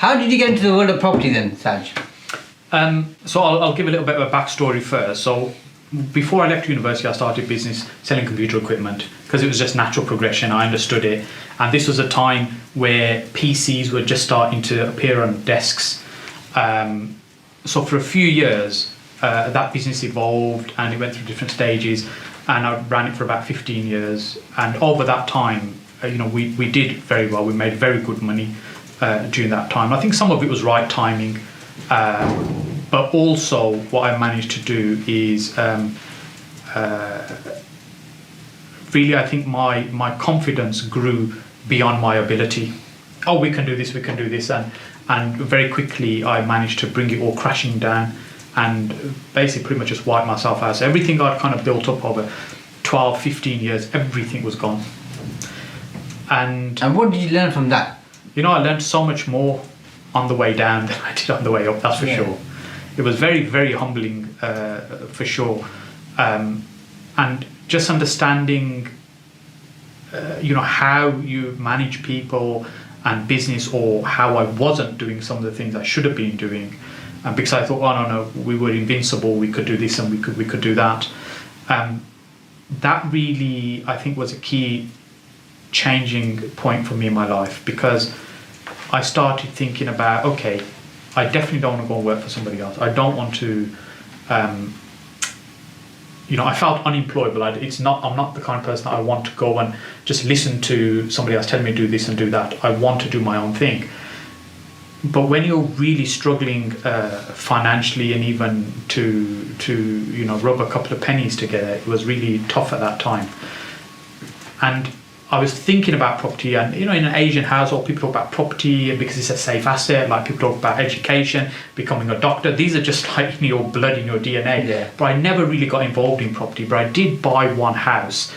How did you get into the world of property then, Saj? So I'll give a little bit of a backstory first. So before I left university, I started business selling computer equipment because it was just natural progression. I understood it. And this was a time where PCs were just starting to appear on desks. So for a few years, that business evolved and it went through different stages, and I ran it for about 15 years. And over that time, we did very well. We made very good money during that time. I think some of it was right timing, but also what I managed to do is really, I think my confidence grew beyond my ability. Oh, we can do this, and very quickly I managed to bring it all crashing down and basically pretty much just wipe myself out. So everything I'd kind of built up over 12, 15 years, everything was gone. And what did you learn from that? I learned so much more on the way down than I did on the way up, that's for sure. It was very, very humbling, for sure. And just understanding, how you manage people and business, or how I wasn't doing some of the things I should have been doing. Because I thought, no, we were invincible, we could do this and we could do that. That really, I think, was a key changing point for me in my life, because I started thinking about, okay, I definitely don't want to go and work for somebody else. I don't want to, I felt unemployable. I'm not the kind of person that I want to go and just listen to somebody else telling me to do this and do that. I want to do my own thing. But when you're really struggling financially, and even to rub a couple of pennies together, it was really tough at that time. And I was thinking about property, and in an Asian household, people talk about property because it's a safe asset. Like, people talk about education, becoming a doctor. These are just like in your blood, in your DNA. Yeah. But I never really got involved in property. But I did buy one house,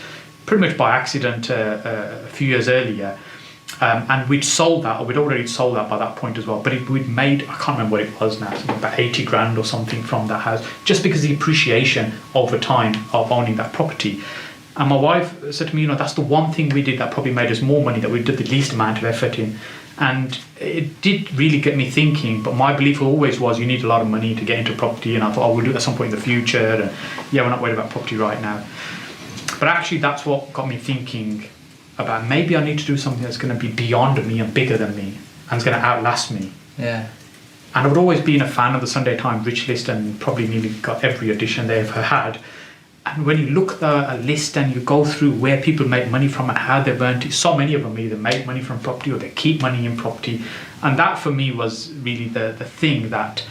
pretty much by accident, a few years earlier. And we'd sold that, or we'd already sold that by that point as well. But we'd made, I can't remember what it was now, something about 80 grand or something from that house, just because of the appreciation over time of owning that property. And my wife said to me, that's the one thing we did that probably made us more money, that we did the least amount of effort in. And it did really get me thinking, but my belief always was you need a lot of money to get into property. And I thought, we'll do it at some point in the future. And we're not worried about property right now. But actually, that's what got me thinking about, maybe I need to do something that's going to be beyond me and bigger than me and it's going to outlast me. Yeah. And I've always been a fan of the Sunday Times Rich List, and probably nearly got every edition they've had. And when you look at a list and you go through where people make money from and how they've earned it, so many of them either make money from property or they keep money in property. And that for me was really the thing that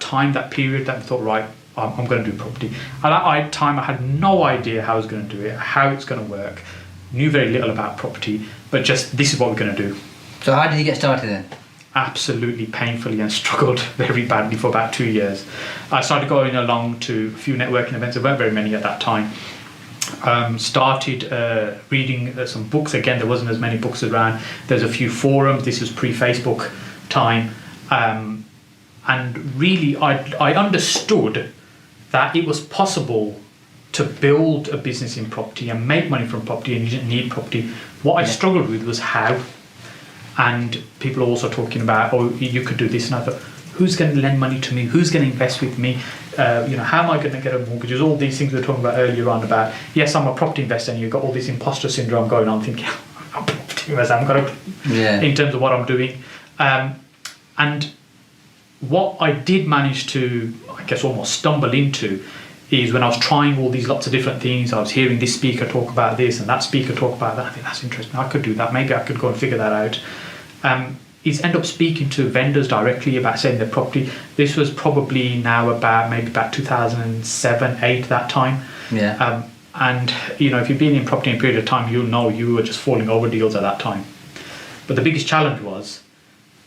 time, that period, that I thought, right, I'm going to do property. At that time, I had no idea how I was going to do it, how it's going to work. Knew very little about property, but just, this is what we're going to do. So how did you get started then? Absolutely painfully, and struggled very badly for about 2 years. I started going along to a few networking events. There weren't very many at that time. Started reading some books. Again, there wasn't as many books around. There's a few forums. This was pre-Facebook time. And really, I understood that it was possible to build a business in property and make money from property, and you didn't need property. What I struggled with was how. And people are also talking about, you could do this, and I thought, who's going to lend money to me? Who's going to invest with me? How am I going to get a mortgage? There's all these things we were talking about earlier on about, yes, I'm a property investor, and you've got all this imposter syndrome going on, thinking, I'm a property investor, I'm going to, in terms of what I'm doing. And what I did manage to, I guess, almost stumble into is when I was trying all these lots of different things. I was hearing this speaker talk about this and that speaker talk about that. I think that's interesting. I could do that. Maybe I could go and figure that out. Is end up speaking to vendors directly about selling their property. This was probably now about 2007, 8 that time. Yeah. And if you've been in property in a period of time, you'll know you were just falling over deals at that time. But the biggest challenge was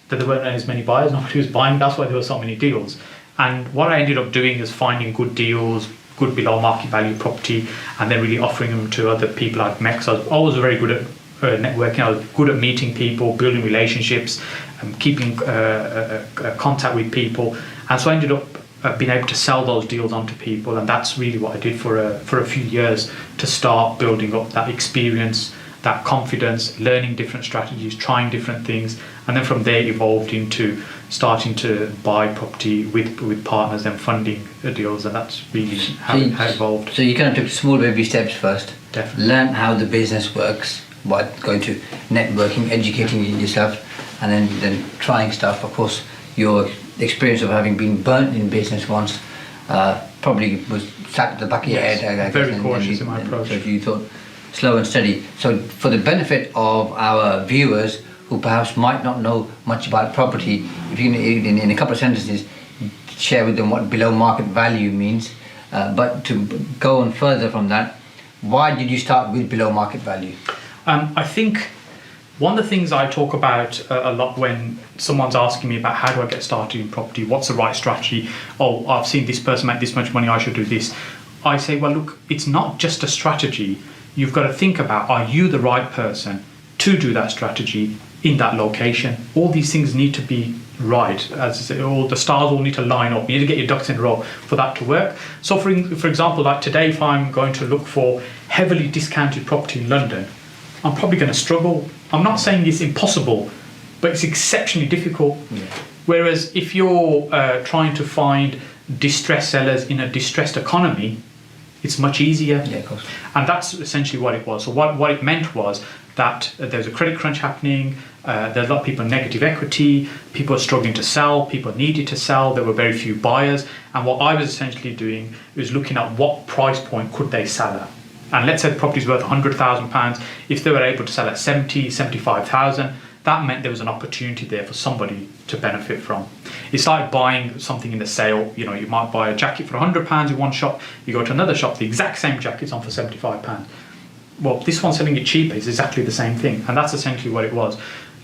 that there weren't as many buyers. Nobody was buying. That's why there were so many deals. And what I ended up doing is finding good deals, good below market value property, and then really offering them to other people I've met. Because I was always very good at networking. I was good at meeting people, building relationships, keeping contact with people. And so I ended up being able to sell those deals onto people. And that's really what I did for a few years to start building up that experience that confidence, learning different strategies, trying different things, and then from there evolved into starting to buy property with partners and funding deals, and that's really how it evolved. So you kind of took small baby steps first, Definitely. learn how the business works by going to networking, educating yourself, and then trying stuff. Of course, your experience of having been burnt in business once probably was sat at the back of your head. I guess, very cautious in my approach. So you thought slow and steady. So for the benefit of our viewers who perhaps might not know much about property, if you can, in a couple of sentences, share with them what below market value means. But to go on further from that, why did you start with below market value? I think one of the things I talk about a lot when someone's asking me about how do I get started in property, what's the right strategy, oh, I've seen this person make this much money, I should do this. I say, well, look, it's not just a strategy. You've got to think about, are you the right person to do that strategy in that location? All these things need to be right. As I say, all the stars all need to line up. You need to get your ducks in a row for that to work. So for example, like today, if I'm going to look for heavily discounted property in London, I'm probably going to struggle. I'm not saying it's impossible, but it's exceptionally difficult. Yeah. Whereas if you're trying to find distressed sellers in a distressed economy, it's much easier. Yeah, of course. And that's essentially what it was. So what it meant was that there was a credit crunch happening, there's a lot of people in negative equity, people were struggling to sell, people needed to sell, there were very few buyers. And what I was essentially doing was looking at what price point could they sell at. And let's say the property's worth £100,000. If they were able to sell at 70, 75,000, that meant there was an opportunity there for somebody to benefit from. It's like buying something in the sale. You know, you might buy a jacket for £100 in one shop, you go to another shop, the exact same jacket's on for £75. Well, this one's selling it cheaper is exactly the same thing, and that's essentially what it was.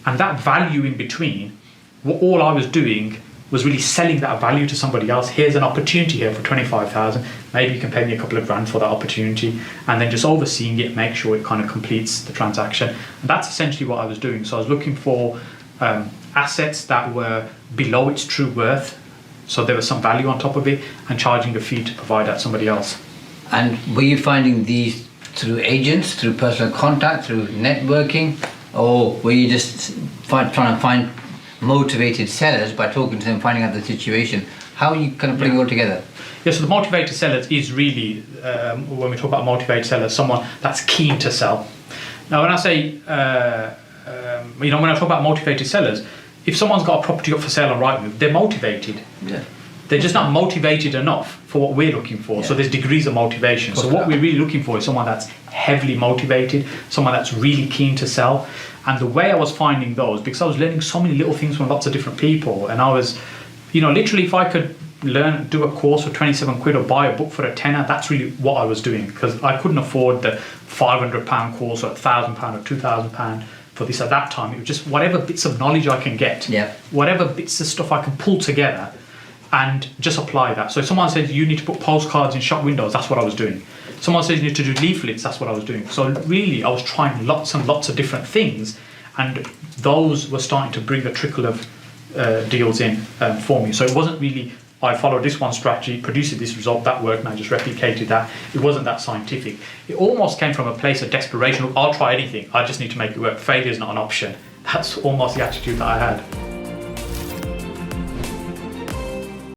And that value in between, all I was doing was really selling that value to somebody else. Here's an opportunity here for 25,000. Maybe you can pay me a couple of grand for that opportunity, and then just overseeing it, make sure it kind of completes the transaction. And that's essentially what I was doing. So I was looking for assets that were below its true worth, so there was some value on top of it, and charging a fee to provide that to somebody else. And were you finding these through agents, through personal contact, through networking, or were you just trying to find motivated sellers by talking to them, finding out the situation? How are you kind of putting it all together? Yeah, so the motivated sellers is really, when we talk about motivated sellers, someone that's keen to sell. Now, when I say, when I talk about motivated sellers, if someone's got a property up for sale on Rightmove, they're motivated. Yeah. They're just not motivated enough for what we're looking for. Yeah. So there's degrees of motivation. So what we're really looking for is someone that's heavily motivated, someone that's really keen to sell. And the way I was finding those, because I was learning so many little things from lots of different people, and I was, literally if I could do a course for 27 quid or buy a book for a tenner, that's really what I was doing, because I couldn't afford the £500 course or £1,000 or £2,000 for this at that time. It was just whatever bits of knowledge I can get, whatever bits of stuff I can pull together and just apply that. So if someone says you need to put postcards in shop windows, that's what I was doing. Someone says you need to do leaflets, that's what I was doing. So really I was trying lots and lots of different things, and those were starting to bring a trickle of deals in for me. So it wasn't really, I followed this one strategy, produced this result, that worked, and I just replicated that. It wasn't that scientific. It almost came from a place of desperation. I'll try anything, I just need to make it work. Failure is not an option. That's almost the attitude that I had.